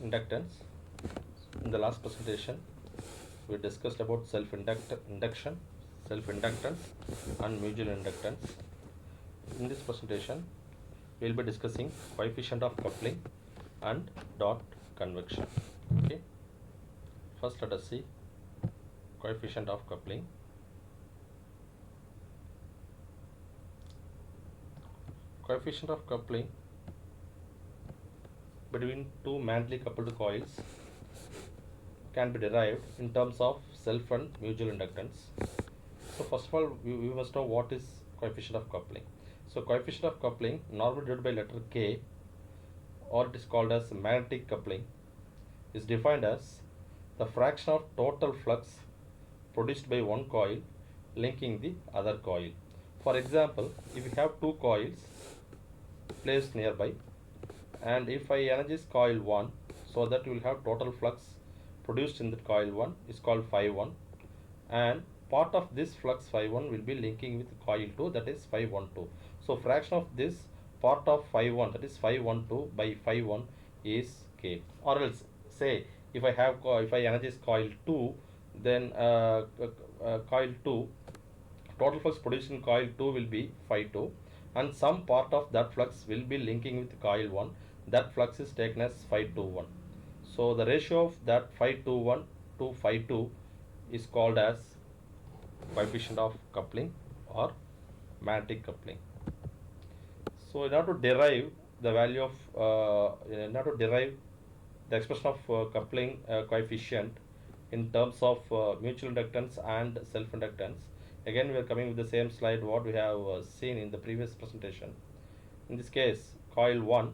inductance. In the last presentation, we discussed about induction, self-inductance, and mutual inductance. In this presentation, we will be discussing coefficient of coupling and dot convection. Okay. First, let us see coefficient of coupling. Coefficient of coupling between two magnetically coupled coils can be derived in terms of self and mutual inductance. So first of all, we must know what is coefficient of coupling. So coefficient of coupling, normally denoted by letter K, or it is called as magnetic coupling, is defined as the fraction of total flux produced by one coil linking the other coil. For example, if you have two coils placed nearby, and if I energize coil 1, so that you will have total flux produced in the coil 1 is called phi 1, and part of this flux phi 1 will be linking with coil 2, that is phi 1 2. So fraction of this part of phi 1, that is phi 1 2 by phi 1 is K. Or else say if I energize coil 2, then coil 2, total flux produced in coil 2 will be phi 2, and some part of that flux will be linking with coil 1. That flux is taken as phi 2 1. So the ratio of that phi 2 1 to phi 2 is called as coefficient of coupling or magnetic coupling. So in order to derive the value of in order to derive the expression of coupling coefficient in terms of mutual inductance and self inductance, again we are coming with the same slide what we have seen in the previous presentation. In this case, coil 1,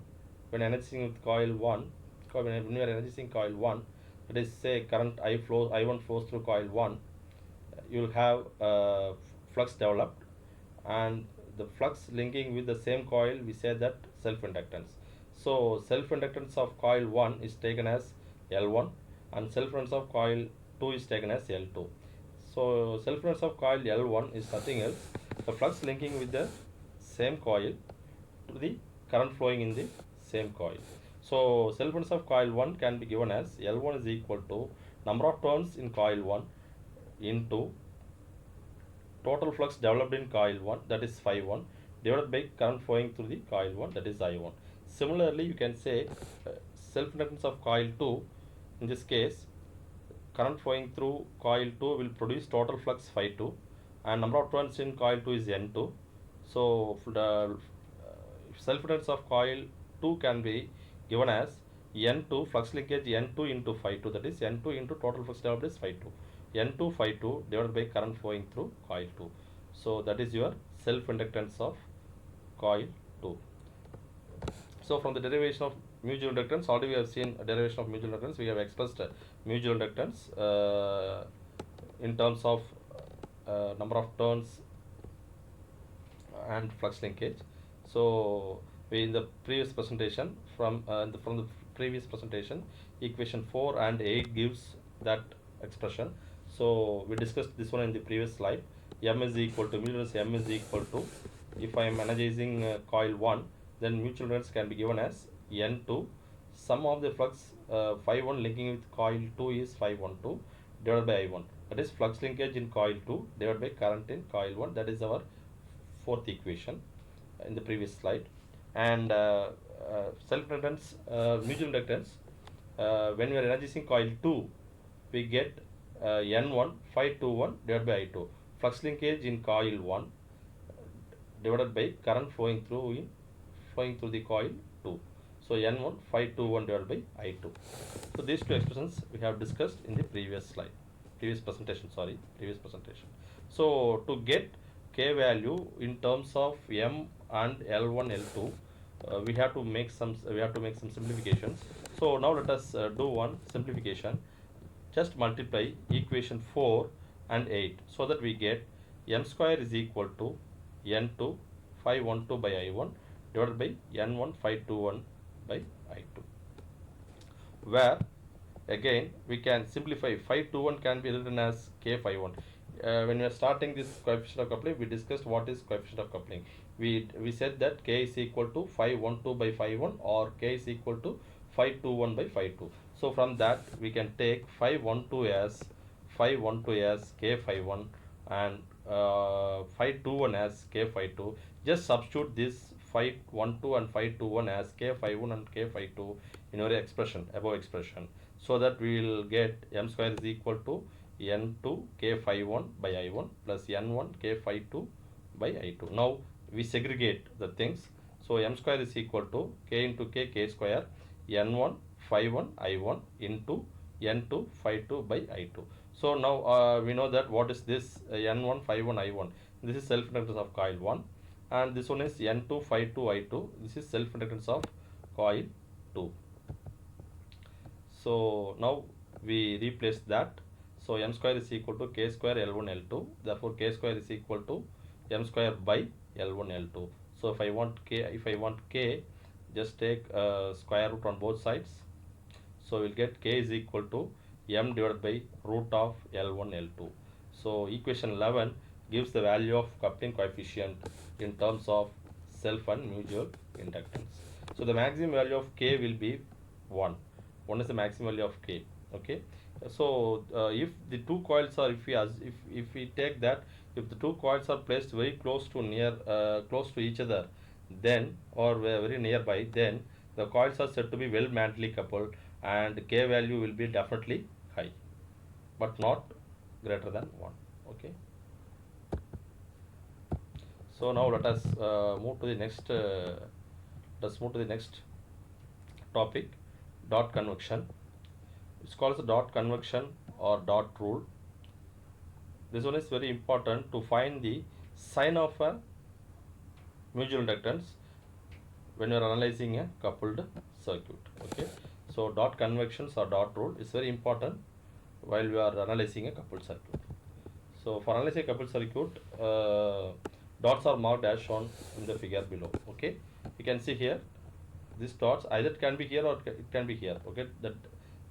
when energizing with coil 1, when you are energizing coil 1, that is say current I1 flows through coil 1, you will have flux developed, and the flux linking with the same coil, we say that self inductance. So self inductance of coil 1 is taken as L1, and self inductance of coil 2 is taken as L2. So self inductance of coil L1 is nothing else, the flux linking with the same coil to the current flowing in the same coil. So self inductance of coil 1 can be given as L1 is equal to number of turns in coil 1 into total flux developed in coil 1, that is phi 1, divided by current flowing through the coil 1, that is I1. Similarly, you can say self inductance of coil 2, in this case current flowing through coil 2 will produce total flux phi 2, and number of turns in coil 2 is N2. So the self inductance of coil 2 can be given as N2, flux linkage N2 into phi 2, that is N2 into total flux developed is phi 2. N2 phi 2 divided by current flowing through coil 2. So that is your self inductance of coil 2. So from the derivation of mutual inductance, already we have seen a derivation of mutual inductance. We have expressed mutual inductance in terms of number of turns and flux linkage. So in the previous presentation, from the previous presentation, equation 4 and 8 gives that expression. So we discussed this one in the previous slide. M is equal to M is equal to, if I am energizing coil 1, then mutual inductance can be given as N2. Sum of the flux phi 1 linking with coil 2 is phi 1 2 divided by I1. That is flux linkage in coil 2 divided by current in coil 1. That is our fourth equation in the previous slide. And self inductance, mutual inductance, when we are energizing coil 2, we get N1 phi 2 1 divided by I2. Flux linkage in coil 1 divided by current flowing through the coil 2. So N1 phi 2 1 divided by I2. So these two expressions we have discussed in the previous presentation. So to get K value in terms of M and L1 L2, we have to make some simplifications. So now let us do one simplification. Just multiply equation 4 and 8, so that we get M square is equal to N2 phi 1 2 by I1 divided by N1 phi 2 1 by I2, where again we can simplify phi 2 1 can be written as K phi 1. When we are starting this coefficient of coupling, we discussed what is coefficient of coupling. We said that K is equal to phi 1 2 by phi 1, or K is equal to phi21 by phi2. So from that we can take phi12 as k phi1 and phi21 as k phi2. Just substitute this phi12 and phi21 as k phi1 and k phi2 in our expression, above expression, so that we will get m square is equal to n2 k phi1 by I1 plus n1 k phi2 by I2. Now we segregate the things. So m square is equal to k into k square, n1 phi1 I1 into n2 phi2 by I2. So now we know that what is this n1 phi1 I1. This is self-inductance of coil 1, and this one is n2 phi2 I2. This is self-inductance of coil 2. So now we replace that. So m square is equal to k square L1 L2. Therefore k square is equal to m square by L1 L2. So if I want k, just take square root on both sides. So we'll get k is equal to m divided by root of L1 L2. So equation 11 gives the value of coupling coefficient in terms of self and mutual inductance. So the maximum value of k will be 1. 1 is the maximum value of k. Okay. So if the two coils are, if we take that, if the two coils are placed very close to each other, then or very nearby, then the coils are said to be well magnetically coupled, and k value will be definitely high, but not greater than 1. Okay. So now let us move to the next. Let's move to the next topic, dot convection. It's called the dot convection or dot rule. This one is very important to find the sign of a mutual inductance when you are analyzing a coupled circuit. Okay. So dot convections or dot rule is very important while we are analyzing a coupled circuit. So for analyzing a coupled circuit, dots are marked as shown in the figure below. Okay. You can see here these dots, either it can be here or it can be here. Okay.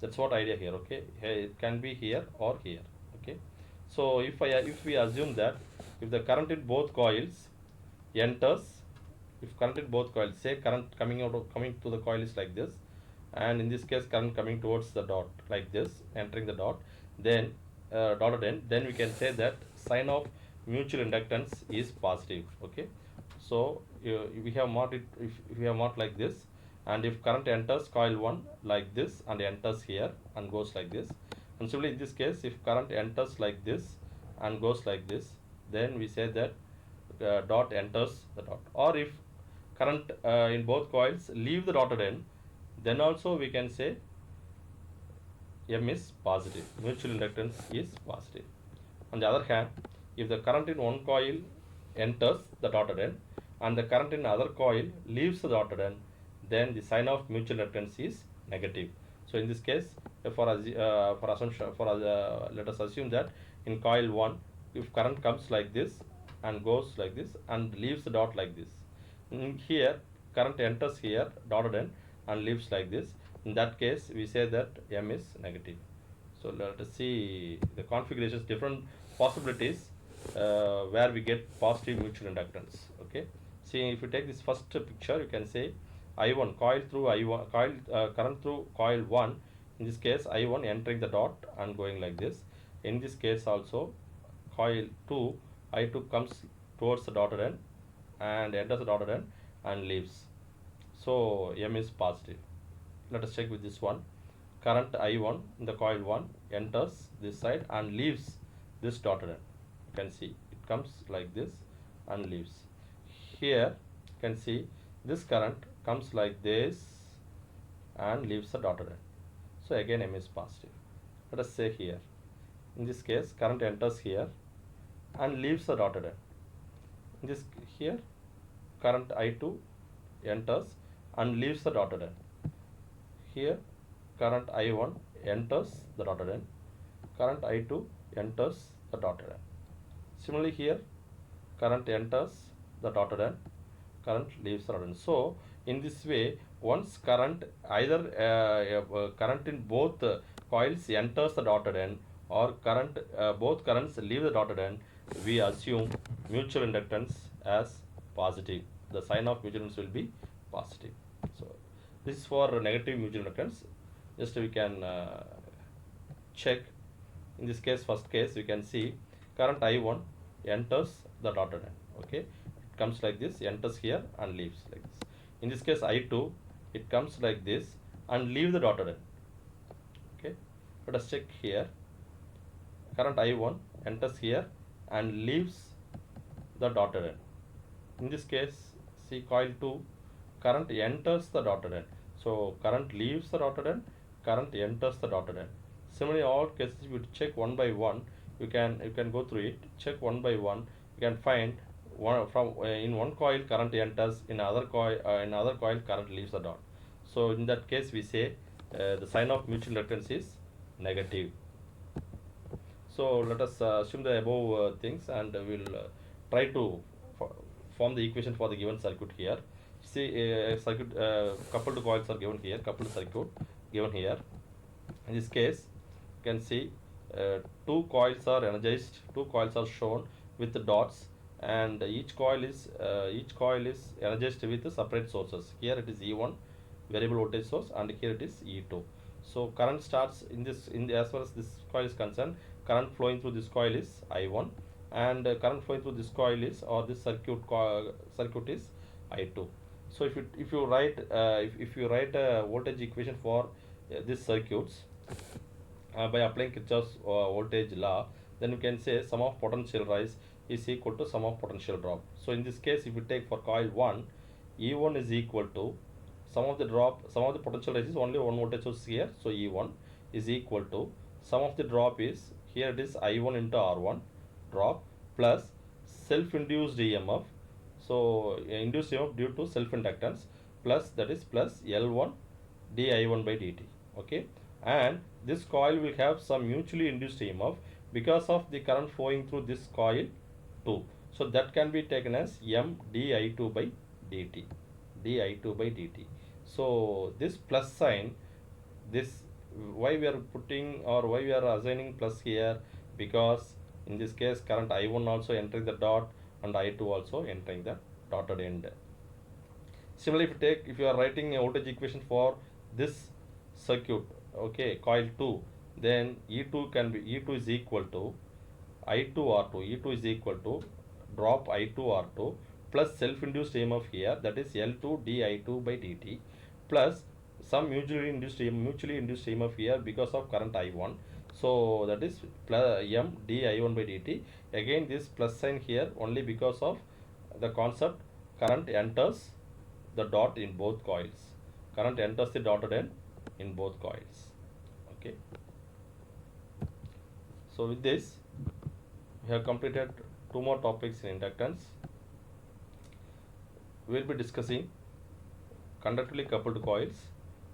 That's what idea here. Okay. Here it can be here or here. Okay. So if we assume that if the current in both coils enters, if current in both coils, say current coming to the coil is like this, and in this case current coming towards the dot like this, entering the dot, then dotted end, then we can say that sign of mutual inductance is positive. Okay. So we have marked it, if we have marked like this, and if current enters coil 1 like this and enters here and goes like this, and similarly in this case if current enters like this and goes like this, then we say that dot enters the dot. Or if current in both coils leave the dotted end, then also we can say M is positive, mutual inductance is positive. On the other hand, if the current in one coil enters the dotted end and the current in other coil leaves the dotted end, then the sign of mutual inductance is negative. So in this case, let us assume that in coil 1, if current comes like this and goes like this and leaves the dot like this, here current enters here dotted end and leaves like this, in that case we say that M is negative. So let us see the configurations, different possibilities where we get positive mutual inductance. Okay. See, if you take this first picture, you can say I1 coil through I1 current through coil 1. In this case I1 entering the dot and going like this. In this case also coil 2 I2 comes towards the dotted end and enters the dotted end and leaves. So M is positive. Let us check with this one. Current I1 in the coil 1 enters this side and leaves this dotted end. You can see it comes like this and leaves. Here you can see this current comes like this and leaves the dotted end. So again M is positive. Let us say here, in this case current enters here and leaves the dotted end. In this here current I2 enters and leaves the dotted end. Here current I1 enters the dotted end, current I2 enters the dotted end. Similarly here current enters the dotted end, current leaves the dotted end. So in this way, once current either current in both coils enters the dotted end or both currents leave the dotted end, we assume mutual inductance as positive. The sign of mutual inductance will be positive. So This is for negative mutual inductance. Just we can check. In this case, first case, we can see current I1 enters the dotted end. Okay, it comes like this, enters here and leaves like this. In this case, I2, it comes like this and leave the dotted end. Okay, let us check here. Current I1 enters here and leaves the dotted end. In this case, see coil 2, current enters the dotted end. So current leaves the dotted end, current enters the dotted end. Similarly, all cases you check one by one. You can go through it. Check one by one. You can find one from in one coil current enters, in other coil current leaves the dot. So in that case, we say the sign of mutual inductance is negative. So let us assume the above things, and we'll try to form the equation for the given circuit here. See, circuit coupled coils are given here, coupled circuit given here. In this case, you can see two coils are energized, two coils are shown with the dots, and each coil is energized with separate sources. Here it is E1 variable voltage source, and here it is E2. So current starts as far as this coil is concerned, current flowing through this coil is I1, and current flowing through this coil is, or this circuit is I2. So if you write a voltage equation for these circuits by applying Kirchhoff's voltage law, then you can say sum of potential rise is equal to sum of potential drop. So in this case, if you take for coil 1, E1 is equal to sum of the potential rise is only one voltage source here, so E1 is equal to sum of the drop is, here it is I1 into R1 drop plus self-induced EMF. So induced EMF due to self-inductance, plus that is plus L1 dI1 by dt. Okay, and this coil will have some mutually induced EMF because of the current flowing through this coil 2. So that can be taken as M dI2 by dt. dI2 by dt. So this plus sign, this why we are putting, or why we are assigning plus here, because in this case current I1 also entering the dot and I2 also entering the dotted end. Similarly, if you are writing a voltage equation for this circuit, okay, coil 2, then E2 is equal to I2 R2. E2 is equal to drop I2 R2 plus self-induced EMF here, that is L2 dI2 by dt, plus some mutually induced EMF here because of current I1. So that is plus M dI1 by dt. Again, this plus sign here only because of the concept current enters the dot in both coils. Current enters the dotted end in both coils. Okay. So with this, we have completed two more topics in inductance. We will be discussing conductively coupled coils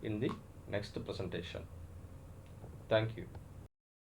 in the next presentation. Thank you.